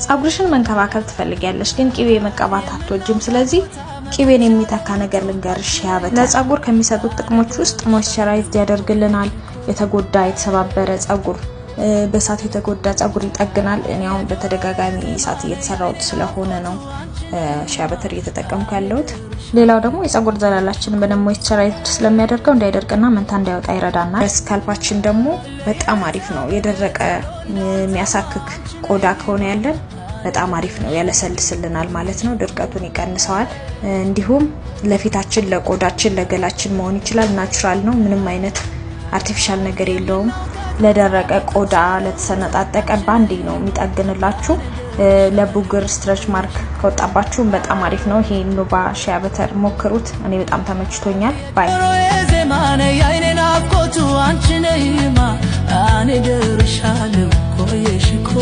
ጸጉርሽን መንከባከብ ትፈልጊያለሽ ግን ቂቤ መቀባት አትወጂም ስለዚህ ቂቤን የሚተካ ነገር ልንገርሽ ያበታ ለጸጉር ከሚሰጡት ጥቅሞች ውስጥ ሞይስቸራይዝ ያደርግልናል የተጎዳ የተሰባበረ ጸጉር በሳት የተጎዳ ጸጉር ይጠግናል እኔው በተደጋጋሚ ሳት እየተሰራውት ስለሆነ ነው ሻበተር እየተጠቀምኩ ያለሁት ሌላው ደግሞ የጸጉር ዘላላችንን በደም ሞይስቸራይዝ ስለሚያደርገው እንዳይደርቅና መንታ እንዳይወጣ ይረዳናል ስካልፓችን ደግሞ በጣም አሪፍ ነው የደረቀ የሚያሳክክ ቆዳ ከሆነ ያለን በጣም አሪፍ ነው ያለሰልስልናል ማለት ነው ድርቀቱን ይቀንሰዋል እንዲሁም ለፊታችን ለቆዳችን ለገላችን መሆን ይችላል ናቹራል ነው ምንም አይነት አርቲፊሻል ነገር የለውም ለደረቀ ቆዳ ለተሰነጣጠቀ ባንዲ ነው የሚጠግንላችሁ ለቡግር ስትሬች ማርክ ከወጣባችሁ በጣም አሪፍ ነው ይሄ ኖባ ሻበተር ሞክሩት እኔ በጣም ተመችቶኛል ባይ ዘማነ ያይኔና ቆቱ አንቺ ነይማ አኔ ደርሻለሁ ኮየሽኮ